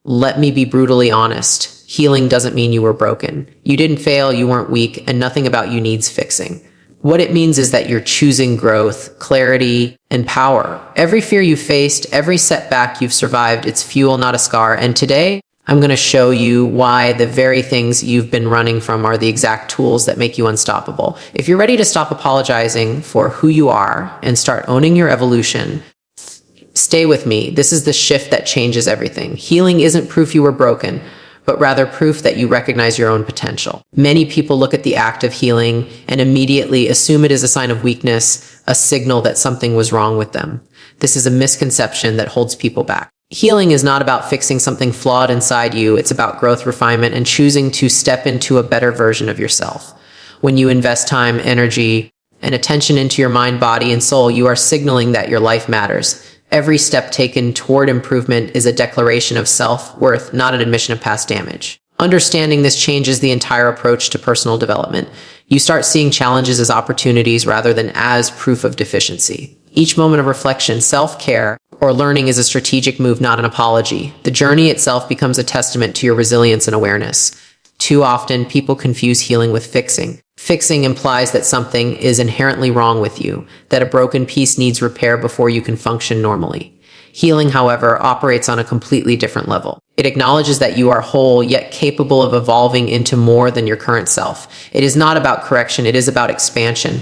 Let me be brutally honest. Healing doesn't mean you were broken. You didn't fail, you weren't weak, and nothing about you needs fixing. What it means is that you're choosing growth, clarity, and power. Every fear you faced, every setback you've survived, it's fuel, not a scar. And today, I'm going to show you why the very things you've been running from are the exact tools that make you unstoppable. If you're ready to stop apologizing for who you are and start owning your evolution, stay with me. This is the shift that changes everything. Healing isn't proof you were broken, but rather proof that you recognize your own potential. Many people look at the act of healing and immediately assume it is a sign of weakness, a signal that something was wrong with them. This is a misconception that holds people back. Healing is not about fixing something flawed inside you. It's about growth, refinement, and choosing to step into a better version of yourself. When you invest time, energy, and attention into your mind, body, and soul, you are signaling that your life matters. Every step taken toward improvement is a declaration of self-worth, not an admission of past damage. Understanding this changes the entire approach to personal development. You start seeing challenges as opportunities rather than as proof of deficiency. Each moment of reflection, self-care, or learning is a strategic move, not an apology. The journey itself becomes a testament to your resilience and awareness. Too often, people confuse healing with fixing. Fixing implies that something is inherently wrong with you, that a broken piece needs repair before you can function normally. Healing, however, operates on a completely different level. It acknowledges that you are whole, yet capable of evolving into more than your current self. It is not about correction, it is about expansion.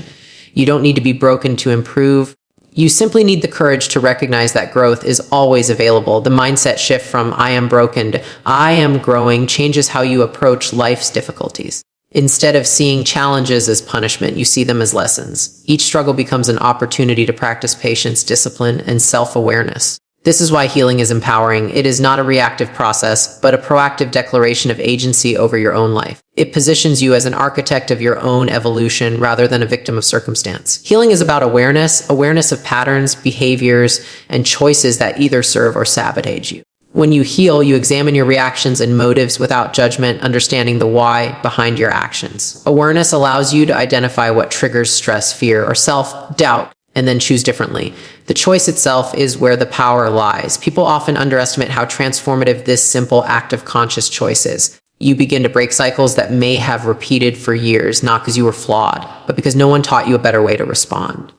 You don't need to be broken to improve. You simply need the courage to recognize that growth is always available. The mindset shift from I am broken to I am growing changes how you approach life's difficulties. Instead of seeing challenges as punishment, you see them as lessons. Each struggle becomes an opportunity to practice patience, discipline, and self-awareness. This is why healing is empowering. It is not a reactive process, but a proactive declaration of agency over your own life. It positions you as an architect of your own evolution rather than a victim of circumstance. Healing is about awareness of patterns, behaviors, and choices that either serve or sabotage you. When you heal, you examine your reactions and motives without judgment, understanding the why behind your actions. Awareness allows you to identify what triggers stress, fear, or self-doubt, and then choose differently. The choice itself is where the power lies. People often underestimate how transformative this simple act of conscious choice is. You begin to break cycles that may have repeated for years, not because you were flawed, but because no one taught you a better way to respond.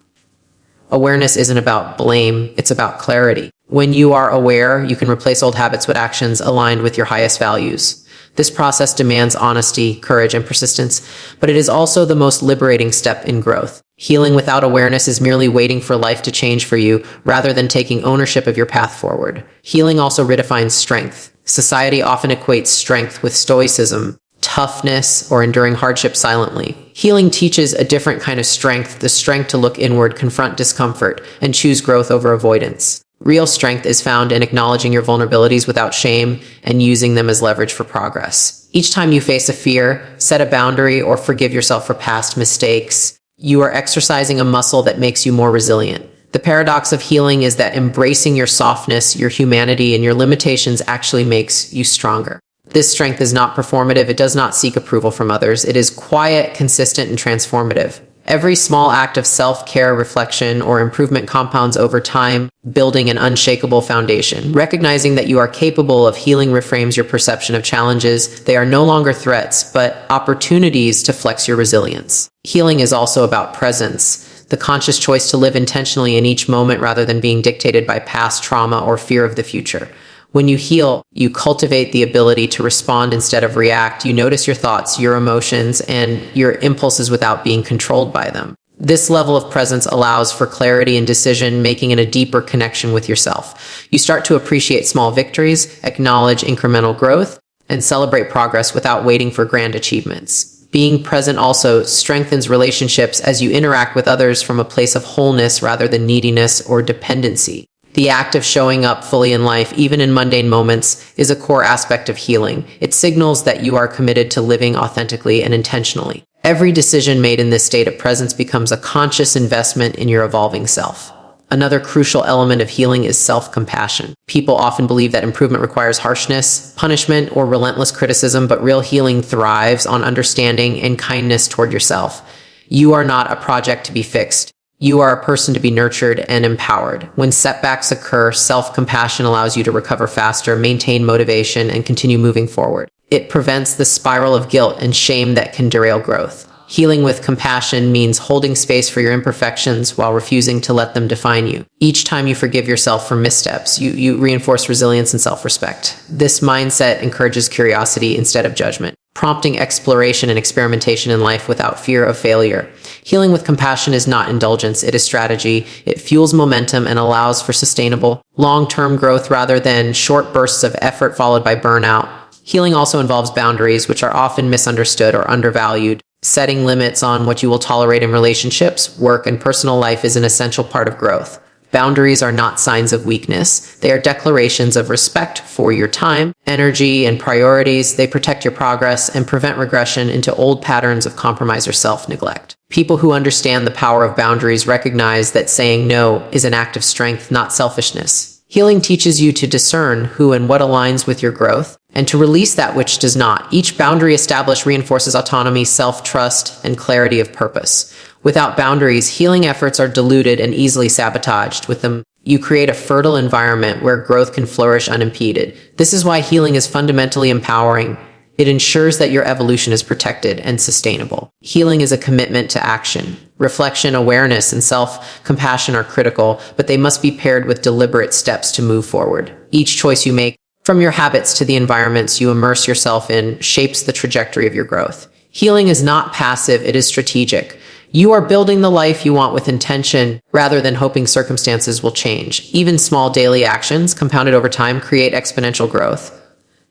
Awareness isn't about blame, it's about clarity. When you are aware, you can replace old habits with actions aligned with your highest values. This process demands honesty, courage, and persistence, but it is also the most liberating step in growth. Healing without awareness is merely waiting for life to change for you, rather than taking ownership of your path forward. Healing also redefines strength. Society often equates strength with stoicism, toughness, or enduring hardship silently. Healing teaches a different kind of strength, the strength to look inward, confront discomfort, and choose growth over avoidance. Real strength is found in acknowledging your vulnerabilities without shame and using them as leverage for progress. Each time you face a fear, set a boundary, or forgive yourself for past mistakes, you are exercising a muscle that makes you more resilient. The paradox of healing is that embracing your softness, your humanity, and your limitations actually makes you stronger. This strength is not performative. It does not seek approval from others. It is quiet, consistent, and transformative. Every small act of self-care, reflection, or improvement compounds over time, building an unshakable foundation. Recognizing that you are capable of healing reframes your perception of challenges. They are no longer threats, but opportunities to flex your resilience. Healing is also about presence, the conscious choice to live intentionally in each moment rather than being dictated by past trauma or fear of the future. When you heal, you cultivate the ability to respond instead of react. You notice your thoughts, your emotions, and your impulses without being controlled by them. This level of presence allows for clarity and decision making and a deeper connection with yourself. You start to appreciate small victories, acknowledge incremental growth, and celebrate progress without waiting for grand achievements. Being present also strengthens relationships as you interact with others from a place of wholeness rather than neediness or dependency. The act of showing up fully in life, even in mundane moments, is a core aspect of healing. It signals that you are committed to living authentically and intentionally. Every decision made in this state of presence becomes a conscious investment in your evolving self. Another crucial element of healing is self-compassion. People often believe that improvement requires harshness, punishment, or relentless criticism, but real healing thrives on understanding and kindness toward yourself. You are not a project to be fixed. You are a person to be nurtured and empowered. When setbacks occur, self-compassion allows you to recover faster, maintain motivation, and continue moving forward. It prevents the spiral of guilt and shame that can derail growth. Healing with compassion means holding space for your imperfections while refusing to let them define you. Each time you forgive yourself for missteps, you reinforce resilience and self-respect. This mindset encourages curiosity instead of judgment, prompting exploration and experimentation in life without fear of failure. Healing with compassion is not indulgence, it is strategy. It fuels momentum and allows for sustainable, long-term growth rather than short bursts of effort followed by burnout. Healing also involves boundaries, which are often misunderstood or undervalued. Setting limits on what you will tolerate in relationships, work, and personal life is an essential part of growth. Boundaries are not signs of weakness. They are declarations of respect for your time, energy, and priorities. They protect your progress and prevent regression into old patterns of compromise or self-neglect. People who understand the power of boundaries recognize that saying no is an act of strength, not selfishness. Healing teaches you to discern who and what aligns with your growth, and to release that which does not. Each boundary established reinforces autonomy, self-trust, and clarity of purpose. Without boundaries, healing efforts are diluted and easily sabotaged. With them, you create a fertile environment where growth can flourish unimpeded. This is why healing is fundamentally empowering. It ensures that your evolution is protected and sustainable. Healing is a commitment to action. Reflection, awareness, and self-compassion are critical, but they must be paired with deliberate steps to move forward. Each choice you make, from your habits to the environments you immerse yourself in, shapes the trajectory of your growth. Healing is not passive, it is strategic. You are building the life you want with intention rather than hoping circumstances will change. Even small daily actions, compounded over time, create exponential growth.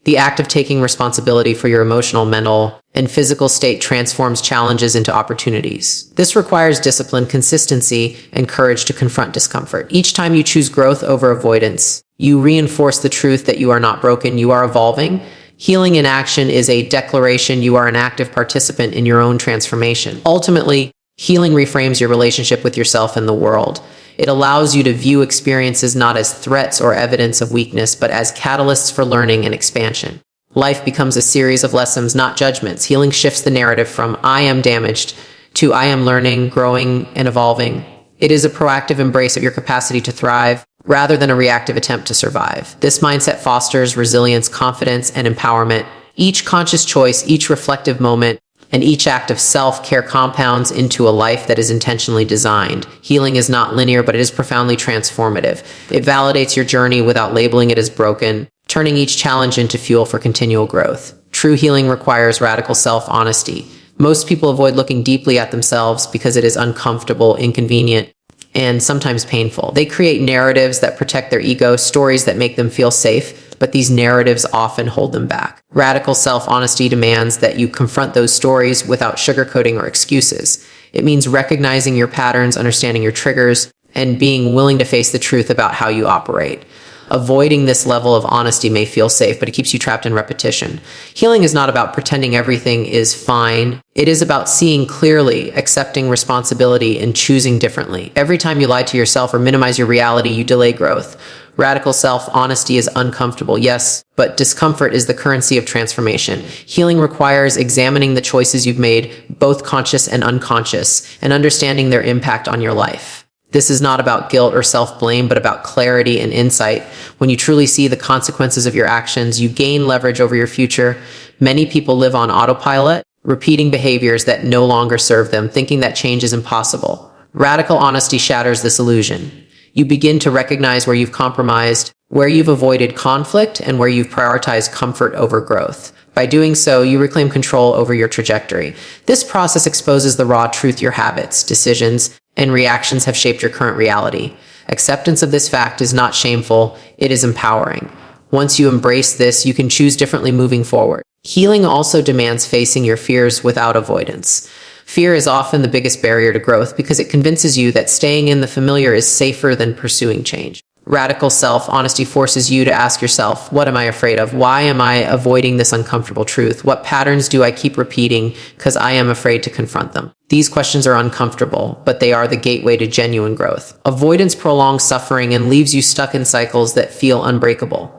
The act of taking responsibility for your emotional, mental, and physical state transforms challenges into opportunities. This requires discipline, consistency, and courage to confront discomfort. Each time you choose growth over avoidance, you reinforce the truth that you are not broken, you are evolving. Healing in action is a declaration you are an active participant in your own transformation. Ultimately, healing reframes your relationship with yourself and the world. It allows you to view experiences not as threats or evidence of weakness, but as catalysts for learning and expansion. Life becomes a series of lessons, not judgments. Healing shifts the narrative from "I am damaged" to "I am learning, growing, and evolving." It is a proactive embrace of your capacity to thrive, rather than a reactive attempt to survive. This mindset fosters resilience, confidence, and empowerment. Each conscious choice, each reflective moment, and each act of self-care compounds into a life that is intentionally designed. Healing is not linear, but it is profoundly transformative. It validates your journey without labeling it as broken, turning each challenge into fuel for continual growth. True healing requires radical self-honesty. Most people avoid looking deeply at themselves because it is uncomfortable, inconvenient, and sometimes painful. They create narratives that protect their ego, stories that make them feel safe, but these narratives often hold them back. Radical self-honesty demands that you confront those stories without sugarcoating or excuses. It means recognizing your patterns, understanding your triggers, and being willing to face the truth about how you operate. Avoiding this level of honesty may feel safe, but it keeps you trapped in repetition. Healing is not about pretending everything is fine. It is about seeing clearly, accepting responsibility, and choosing differently. Every time you lie to yourself or minimize your reality, you delay growth. Radical self-honesty is uncomfortable, yes, but discomfort is the currency of transformation. Healing requires examining the choices you've made, both conscious and unconscious, and understanding their impact on your life. This is not about guilt or self-blame, but about clarity and insight. When you truly see the consequences of your actions, you gain leverage over your future. Many people live on autopilot, repeating behaviors that no longer serve them, thinking that change is impossible. Radical honesty shatters this illusion. You begin to recognize where you've compromised, where you've avoided conflict, and where you've prioritized comfort over growth. By doing so, you reclaim control over your trajectory. This process exposes the raw truth: your habits, decisions, and reactions have shaped your current reality. Acceptance of this fact is not shameful, it is empowering. Once you embrace this, you can choose differently moving forward. Healing also demands facing your fears without avoidance. Fear is often the biggest barrier to growth because it convinces you that staying in the familiar is safer than pursuing change. Radical self-honesty forces you to ask yourself, what am I afraid of? Why am I avoiding this uncomfortable truth? What patterns do I keep repeating because I am afraid to confront them? These questions are uncomfortable, but they are the gateway to genuine growth. Avoidance prolongs suffering and leaves you stuck in cycles that feel unbreakable.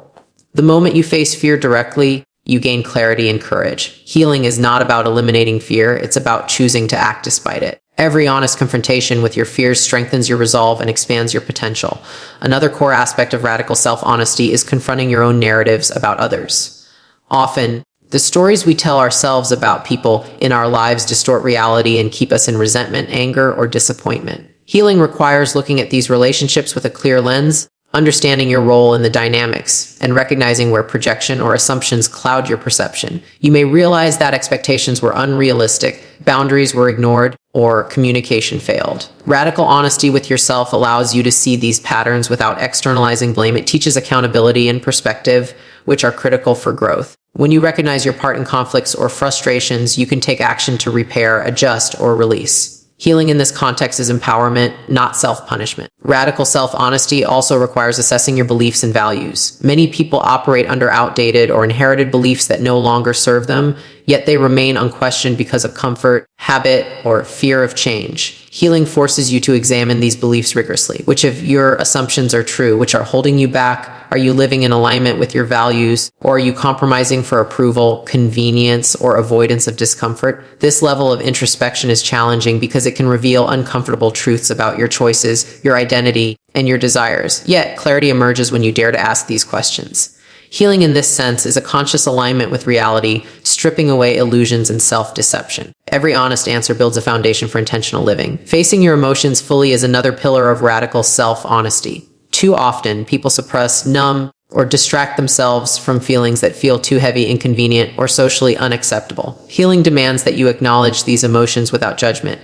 The moment you face fear directly, you gain clarity and courage. Healing is not about eliminating fear, it's about choosing to act despite it. Every honest confrontation with your fears strengthens your resolve and expands your potential. Another core aspect of radical self-honesty is confronting your own narratives about others. Often, the stories we tell ourselves about people in our lives distort reality and keep us in resentment, anger, or disappointment. Healing requires looking at these relationships with a clear lens, understanding your role in the dynamics, and recognizing where projection or assumptions cloud your perception. You may realize that expectations were unrealistic, boundaries were ignored, or communication failed. Radical honesty with yourself allows you to see these patterns without externalizing blame. It teaches accountability and perspective, which are critical for growth. When you recognize your part in conflicts or frustrations, you can take action to repair, adjust, or release. Healing in this context is empowerment, not self-punishment. Radical self-honesty also requires assessing your beliefs and values. Many people operate under outdated or inherited beliefs that no longer serve them, yet they remain unquestioned because of comfort, habit, or fear of change. Healing forces you to examine these beliefs rigorously. Which of your assumptions are true? Which are holding you back? Are you living in alignment with your values? Or are you compromising for approval, convenience, or avoidance of discomfort? This level of introspection is challenging because it can reveal uncomfortable truths about your choices, your identity, and your desires. Yet, clarity emerges when you dare to ask these questions. Healing in this sense is a conscious alignment with reality, stripping away illusions and self-deception. Every honest answer builds a foundation for intentional living. Facing your emotions fully is another pillar of radical self-honesty. Too often, people suppress, numb, or distract themselves from feelings that feel too heavy, inconvenient, or socially unacceptable. Healing demands that you acknowledge these emotions without judgment.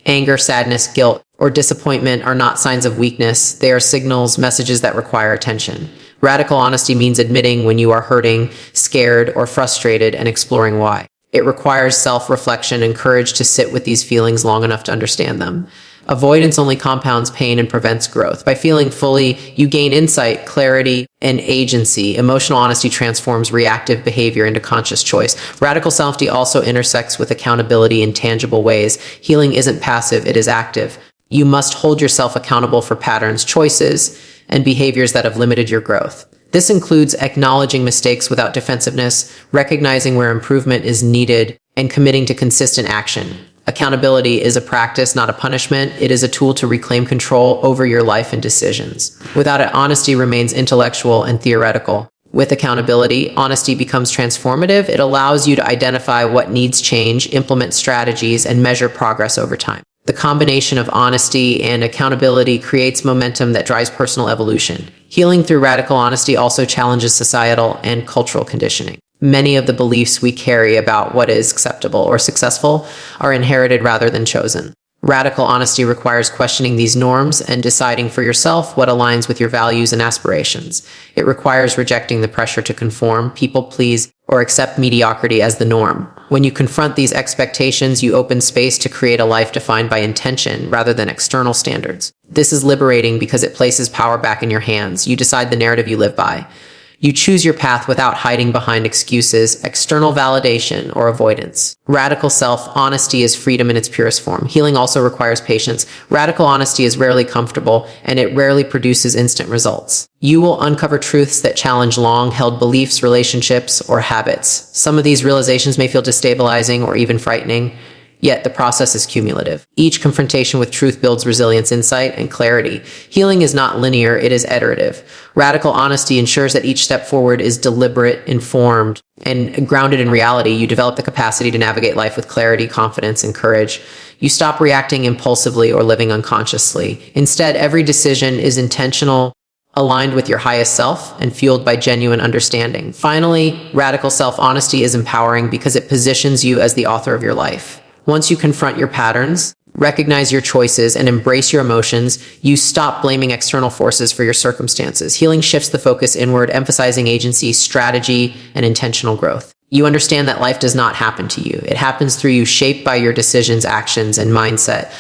Anger, sadness, guilt, or disappointment are not signs of weakness. They are signals, messages that require attention. Radical honesty means admitting when you are hurting, scared, or frustrated and exploring why. It requires self-reflection and courage to sit with these feelings long enough to understand them. Avoidance only compounds pain and prevents growth. By feeling fully, you gain insight, clarity, and agency. Emotional honesty transforms reactive behavior into conscious choice. Radical self-honesty also intersects with accountability in tangible ways. Healing isn't passive, it is active. You must hold yourself accountable for patterns, choices, and behaviors that have limited your growth. This includes acknowledging mistakes without defensiveness, recognizing where improvement is needed, and committing to consistent action. Accountability is a practice, not a punishment. It is a tool to reclaim control over your life and decisions. Without it, honesty remains intellectual and theoretical. With accountability, honesty becomes transformative. It allows you to identify what needs change, implement strategies, and measure progress over time. The combination of honesty and accountability creates momentum that drives personal evolution. Healing through radical honesty also challenges societal and cultural conditioning. Many of the beliefs we carry about what is acceptable or successful are inherited rather than chosen. Radical honesty requires questioning these norms and deciding for yourself what aligns with your values and aspirations. It requires rejecting the pressure to conform, people please, or accept mediocrity as the norm. When you confront these expectations, you open space to create a life defined by intention rather than external standards. This is liberating because it places power back in your hands. You decide the narrative you live by. You choose your path without hiding behind excuses, external validation, or avoidance. Radical self-honesty is freedom in its purest form. Healing also requires patience. Radical honesty is rarely comfortable, and it rarely produces instant results. You will uncover truths that challenge long-held beliefs, relationships, or habits. Some of these realizations may feel destabilizing or even frightening, yet the process is cumulative. Each confrontation with truth builds resilience, insight, and clarity. Healing is not linear, it is iterative. Radical honesty ensures that each step forward is deliberate, informed, and grounded in reality. You develop the capacity to navigate life with clarity, confidence, and courage. You stop reacting impulsively or living unconsciously. Instead, every decision is intentional, aligned with your highest self, and fueled by genuine understanding. Finally, radical self-honesty is empowering because it positions you as the author of your life. Once you confront your patterns, recognize your choices, and embrace your emotions, you stop blaming external forces for your circumstances. Healing shifts the focus inward, emphasizing agency, strategy, and intentional growth. You understand that life does not happen to you. It happens through you, shaped by your decisions, actions, and mindset.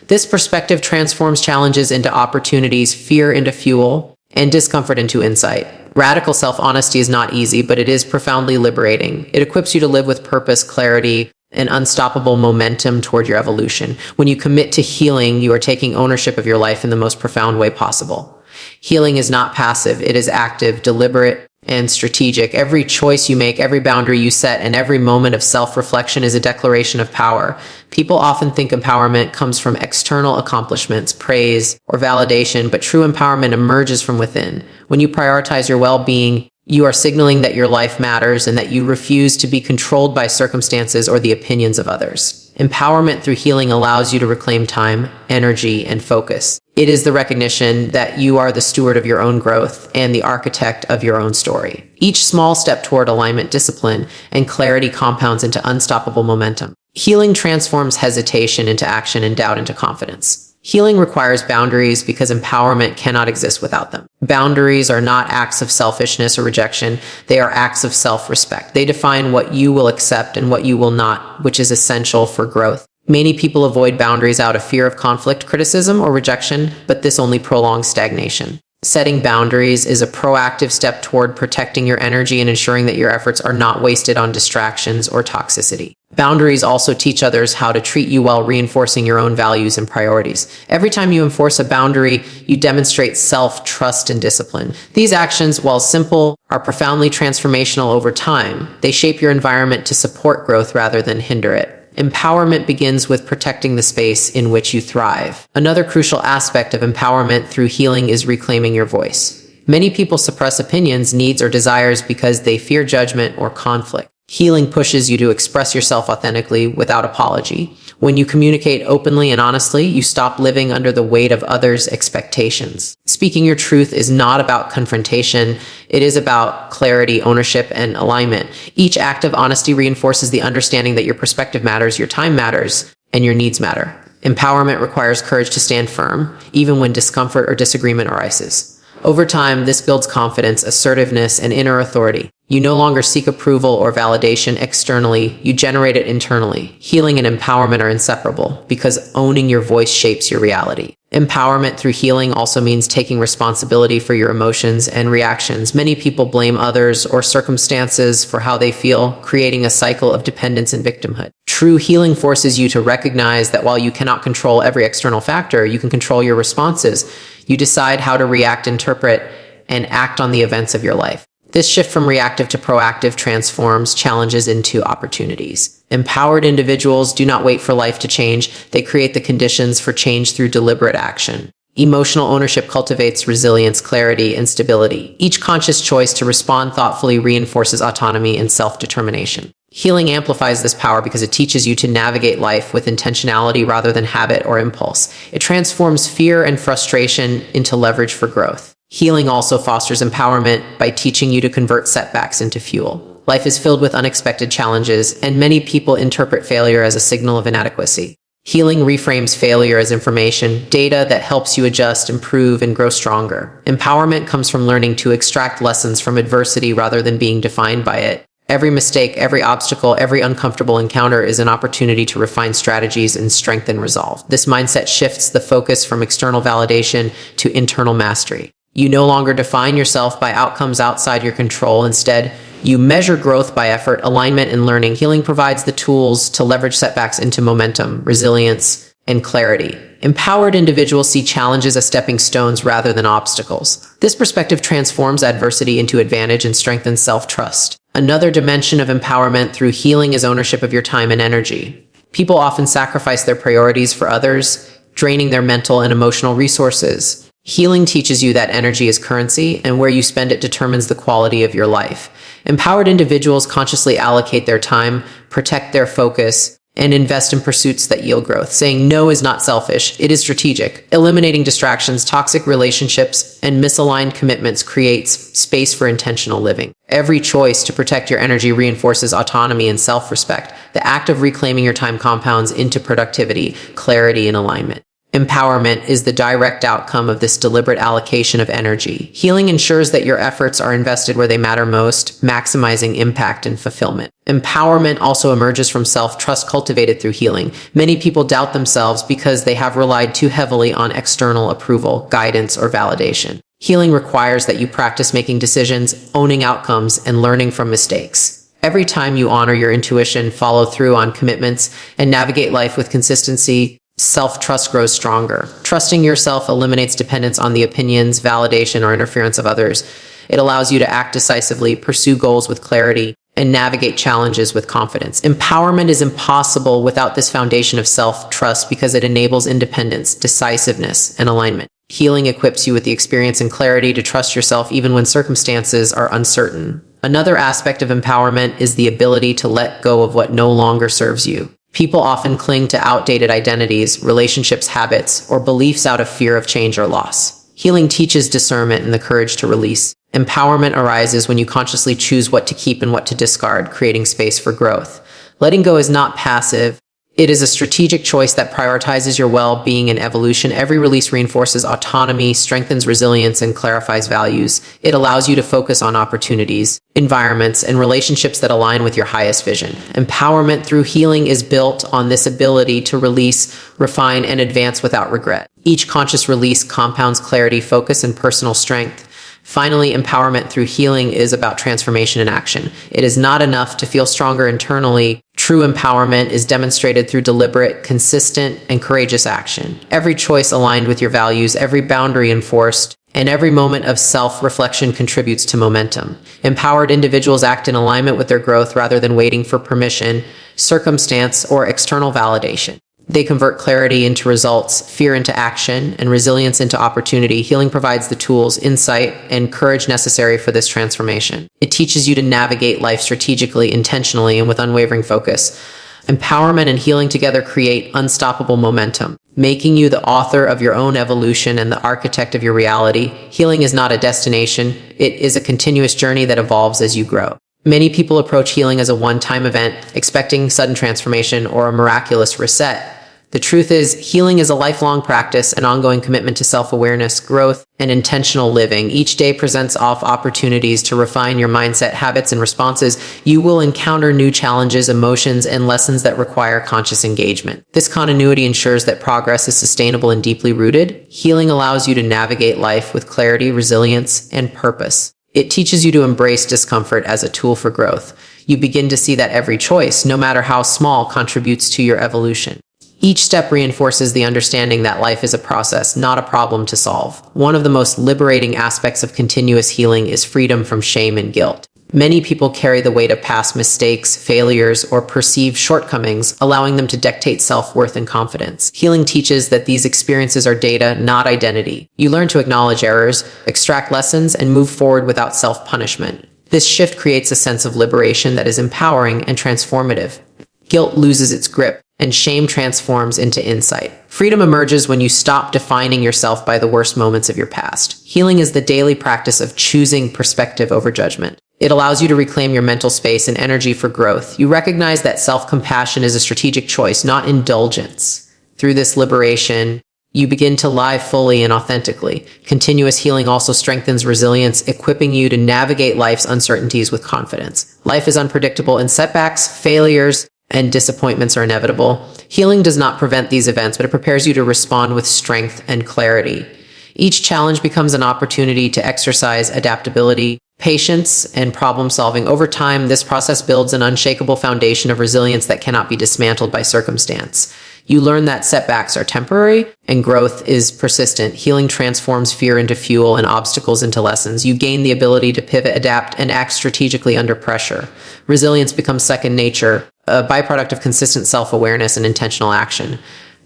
This perspective transforms challenges into opportunities, fear into fuel, and discomfort into insight. Radical self-honesty is not easy, but it is profoundly liberating. It equips you to live with purpose, clarity, and unstoppable momentum toward your evolution. When you commit to healing, you are taking ownership of your life in the most profound way possible. Healing is not passive, it is active, deliberate, and strategic. Every choice you make, every boundary you set, and every moment of self-reflection is a declaration of power. People often think empowerment comes from external accomplishments, praise, or validation, but true empowerment emerges from within. When you prioritize your well-being, you are signaling that your life matters and that you refuse to be controlled by circumstances or the opinions of others. Empowerment through healing allows you to reclaim time, energy, and focus. It is the recognition that you are the steward of your own growth and the architect of your own story. Each small step toward alignment, discipline, and clarity compounds into unstoppable momentum. Healing transforms hesitation into action and doubt into confidence. Healing requires boundaries because empowerment cannot exist without them. Boundaries are not acts of selfishness or rejection. They are acts of self-respect. They define what you will accept and what you will not, which is essential for growth. Many people avoid boundaries out of fear of conflict, criticism, or rejection, but this only prolongs stagnation. Setting boundaries is a proactive step toward protecting your energy and ensuring that your efforts are not wasted on distractions or toxicity. Boundaries also teach others how to treat you while reinforcing your own values and priorities. Every time you enforce a boundary, you demonstrate self-trust and discipline. These actions, while simple, are profoundly transformational over time. They shape your environment to support growth rather than hinder it. Empowerment begins with protecting the space in which you thrive. Another crucial aspect of empowerment through healing is reclaiming your voice. Many people suppress opinions, needs, or desires because they fear judgment or conflict. Healing pushes you to express yourself authentically without apology. When you communicate openly and honestly, you stop living under the weight of others' expectations. Speaking your truth is not about confrontation. It is about clarity, ownership, and alignment. Each act of honesty reinforces the understanding that your perspective matters, your time matters, and your needs matter. Empowerment requires courage to stand firm, even when discomfort or disagreement arises. Over time, this builds confidence, assertiveness, and inner authority. You no longer seek approval or validation externally, you generate it internally. Healing and empowerment are inseparable because owning your voice shapes your reality. Empowerment through healing also means taking responsibility for your emotions and reactions. Many people blame others or circumstances for how they feel, creating a cycle of dependence and victimhood. True healing forces you to recognize that while you cannot control every external factor, you can control your responses. You decide how to react, interpret, and act on the events of your life. This shift from reactive to proactive transforms challenges into opportunities. Empowered individuals do not wait for life to change. They create the conditions for change through deliberate action. Emotional ownership cultivates resilience, clarity, and stability. Each conscious choice to respond thoughtfully reinforces autonomy and self-determination. Healing amplifies this power because it teaches you to navigate life with intentionality rather than habit or impulse. It transforms fear and frustration into leverage for growth. Healing also fosters empowerment by teaching you to convert setbacks into fuel. Life is filled with unexpected challenges, and many people interpret failure as a signal of inadequacy. Healing reframes failure as information, data that helps you adjust, improve, and grow stronger. Empowerment comes from learning to extract lessons from adversity rather than being defined by it. Every mistake, every obstacle, every uncomfortable encounter is an opportunity to refine strategies and strengthen resolve. This mindset shifts the focus from external validation to internal mastery. You no longer define yourself by outcomes outside your control. Instead, you measure growth by effort, alignment, and learning. Healing provides the tools to leverage setbacks into momentum, resilience, and clarity. Empowered individuals see challenges as stepping stones rather than obstacles. This perspective transforms adversity into advantage and strengthens self-trust. Another dimension of empowerment through healing is ownership of your time and energy. People often sacrifice their priorities for others, draining their mental and emotional resources. Healing teaches you that energy is currency, and where you spend it determines the quality of your life. Empowered individuals consciously allocate their time, protect their focus, and invest in pursuits that yield growth. Saying no is not selfish, it is strategic. Eliminating distractions, toxic relationships, and misaligned commitments creates space for intentional living. Every choice to protect your energy reinforces autonomy and self-respect. The act of reclaiming your time compounds into productivity, clarity, and alignment. Empowerment is the direct outcome of this deliberate allocation of energy. Healing ensures that your efforts are invested where they matter most, maximizing impact and fulfillment. Empowerment also emerges from self-trust cultivated through healing. Many people doubt themselves because they have relied too heavily on external approval, guidance, or validation. Healing requires that you practice making decisions, owning outcomes, and learning from mistakes. Every time you honor your intuition, follow through on commitments, and navigate life with consistency, self-trust grows stronger. Trusting yourself eliminates dependence on the opinions, validation, or interference of others. It allows you to act decisively, pursue goals with clarity, and navigate challenges with confidence. Empowerment is impossible without this foundation of self-trust because it enables independence, decisiveness, and alignment. Healing equips you with the experience and clarity to trust yourself even when circumstances are uncertain. Another aspect of empowerment is the ability to let go of what no longer serves you. People often cling to outdated identities, relationships, habits, or beliefs out of fear of change or loss. Healing teaches discernment and the courage to release. Empowerment arises when you consciously choose what to keep and what to discard, creating space for growth. Letting go is not passive. It is a strategic choice that prioritizes your well-being and evolution. Every release reinforces autonomy, strengthens resilience, and clarifies values. It allows you to focus on opportunities, environments, and relationships that align with your highest vision. Empowerment through healing is built on this ability to release, refine, and advance without regret. Each conscious release compounds clarity, focus, and personal strength. Finally, empowerment through healing is about transformation and action. It is not enough to feel stronger internally. True empowerment is demonstrated through deliberate, consistent, and courageous action. Every choice aligned with your values, every boundary enforced, and every moment of self-reflection contributes to momentum. Empowered individuals act in alignment with their growth rather than waiting for permission, circumstance, or external validation. They convert clarity into results, fear into action, and resilience into opportunity. Healing provides the tools, insight, and courage necessary for this transformation. It teaches you to navigate life strategically, intentionally, and with unwavering focus. Empowerment and healing together create unstoppable momentum, making you the author of your own evolution and the architect of your reality. Healing is not a destination. It is a continuous journey that evolves as you grow. Many people approach healing as a one-time event, expecting sudden transformation or a miraculous reset. The truth is, healing is a lifelong practice, an ongoing commitment to self-awareness, growth, and intentional living. Each day presents off opportunities to refine your mindset, habits, and responses. You will encounter new challenges, emotions, and lessons that require conscious engagement. This continuity ensures that progress is sustainable and deeply rooted. Healing allows you to navigate life with clarity, resilience, and purpose. It teaches you to embrace discomfort as a tool for growth. You begin to see that every choice, no matter how small, contributes to your evolution. Each step reinforces the understanding that life is a process, not a problem to solve. One of the most liberating aspects of continuous healing is freedom from shame and guilt. Many people carry the weight of past mistakes, failures, or perceived shortcomings, allowing them to dictate self-worth and confidence. Healing teaches that these experiences are data, not identity. You learn to acknowledge errors, extract lessons, and move forward without self-punishment. This shift creates a sense of liberation that is empowering and transformative. Guilt loses its grip, and shame transforms into insight. Freedom emerges when you stop defining yourself by the worst moments of your past. Healing is the daily practice of choosing perspective over judgment. It allows you to reclaim your mental space and energy for growth. You recognize that self-compassion is a strategic choice, not indulgence. Through this liberation, you begin to live fully and authentically. Continuous healing also strengthens resilience, equipping you to navigate life's uncertainties with confidence. Life is unpredictable, and setbacks, failures, and disappointments are inevitable. Healing does not prevent these events, but it prepares you to respond with strength and clarity. Each challenge becomes an opportunity to exercise adaptability, patience, and problem solving. Over time, this process builds an unshakable foundation of resilience that cannot be dismantled by circumstance. You learn that setbacks are temporary and growth is persistent. Healing transforms fear into fuel and obstacles into lessons. You gain the ability to pivot, adapt, and act strategically under pressure. Resilience becomes second nature, a byproduct of consistent self-awareness and intentional action.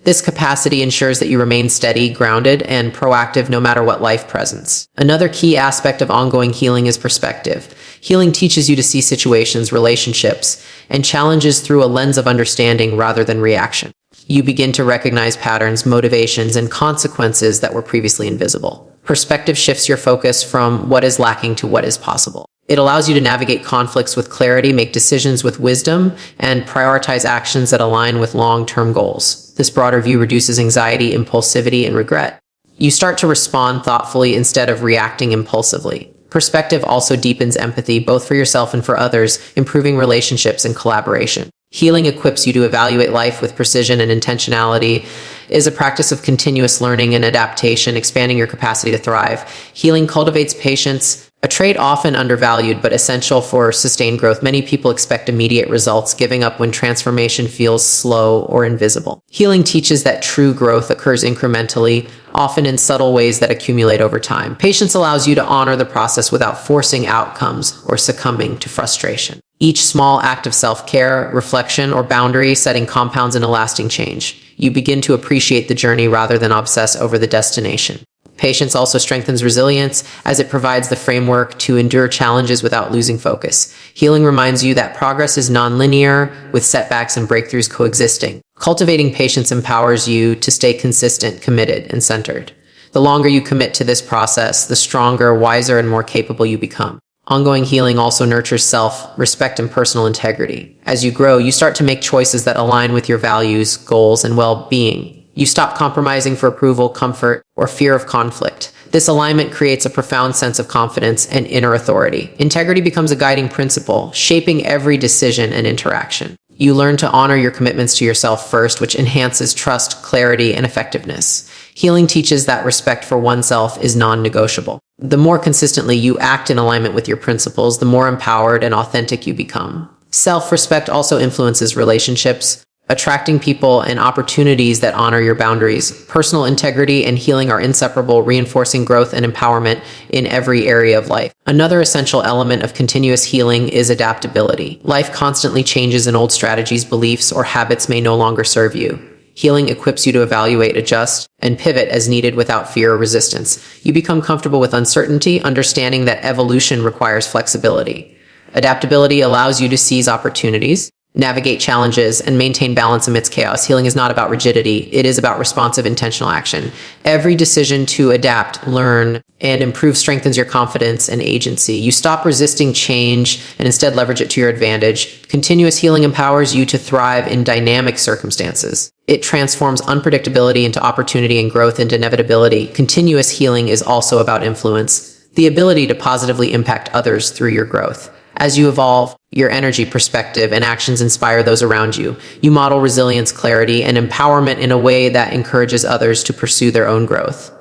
This capacity ensures that you remain steady, grounded, and proactive no matter what life presents. Another key aspect of ongoing healing is perspective. Healing teaches you to see situations, relationships, and challenges through a lens of understanding rather than reaction. You begin to recognize patterns, motivations, and consequences that were previously invisible. Perspective shifts your focus from what is lacking to what is possible. It allows you to navigate conflicts with clarity, make decisions with wisdom, and prioritize actions that align with long-term goals. This broader view reduces anxiety, impulsivity, and regret. You start to respond thoughtfully instead of reacting impulsively. Perspective also deepens empathy, both for yourself and for others, improving relationships and collaboration. Healing equips you to evaluate life with precision and intentionality. It is a practice of continuous learning and adaptation, expanding your capacity to thrive. Healing cultivates patience, A trait often undervalued but essential for sustained growth. Many people expect immediate results, giving up when transformation feels slow or invisible. Healing teaches that true growth occurs incrementally, often in subtle ways that accumulate over time. Patience allows you to honor the process without forcing outcomes or succumbing to frustration. Each small act of self-care, reflection, or boundary setting compounds into lasting change. You begin to appreciate the journey rather than obsess over the destination. Patience also strengthens resilience as it provides the framework to endure challenges without losing focus. Healing reminds you that progress is nonlinear, with setbacks and breakthroughs coexisting. Cultivating patience empowers you to stay consistent, committed, and centered. The longer you commit to this process, the stronger, wiser, and more capable you become. Ongoing healing also nurtures self-respect and personal integrity. As you grow, you start to make choices that align with your values, goals, and well-being. You stop compromising for approval, comfort, or fear of conflict. This alignment creates a profound sense of confidence and inner authority. Integrity becomes a guiding principle, shaping every decision and interaction. You learn to honor your commitments to yourself first, which enhances trust, clarity, and effectiveness. Healing teaches that respect for oneself is non-negotiable. The more consistently you act in alignment with your principles, the more empowered and authentic you become. Self-respect also influences relationships, attracting people and opportunities that honor your boundaries. Personal integrity and healing are inseparable, reinforcing growth and empowerment in every area of life. Another essential element of continuous healing is adaptability. Life constantly changes, and old strategies, beliefs, or habits may no longer serve you. Healing equips you to evaluate, adjust, and pivot as needed without fear or resistance. You become comfortable with uncertainty, understanding that evolution requires flexibility. Adaptability allows you to seize opportunities, navigate challenges, and maintain balance amidst chaos. Healing is not about rigidity. It is about responsive, intentional action. Every decision to adapt, learn, and improve strengthens your confidence and agency. You stop resisting change and instead leverage it to your advantage. Continuous healing empowers you to thrive in dynamic circumstances. It transforms unpredictability into opportunity and growth into inevitability. Continuous healing is also about influence, the ability to positively impact others through your growth. As you evolve, your energy, perspective, and actions inspire those around you. You model resilience, clarity, and empowerment in a way that encourages others to pursue their own growth.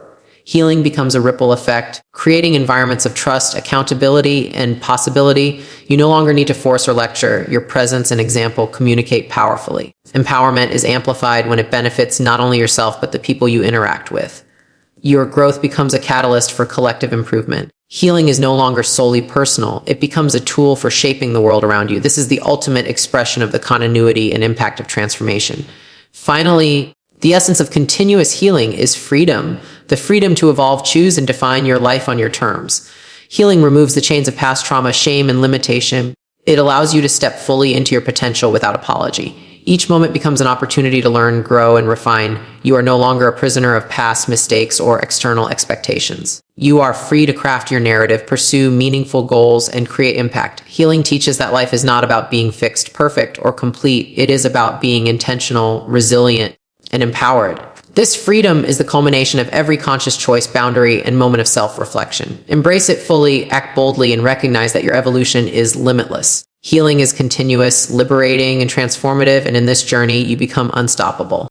Healing becomes a ripple effect, creating environments of trust, accountability, and possibility. You no longer need to force or lecture. Your presence and example communicate powerfully. Empowerment is amplified when it benefits not only yourself, but the people you interact with. Your growth becomes a catalyst for collective improvement. Healing is no longer solely personal. It becomes a tool for shaping the world around you. This is the ultimate expression of the continuity and impact of transformation. Finally, the essence of continuous healing is freedom. The freedom to evolve, choose, and define your life on your terms. Healing removes the chains of past trauma, shame, and limitation. It allows you to step fully into your potential without apology. Each moment becomes an opportunity to learn, grow, and refine. You are no longer a prisoner of past mistakes or external expectations. You are free to craft your narrative, pursue meaningful goals, and create impact. Healing teaches that life is not about being fixed, perfect, or complete. It is about being intentional, resilient, and empowered. This freedom is the culmination of every conscious choice, boundary, and moment of self-reflection. Embrace it fully, act boldly, and recognize that your evolution is limitless. Healing is continuous, liberating, and transformative, and in this journey, you become unstoppable.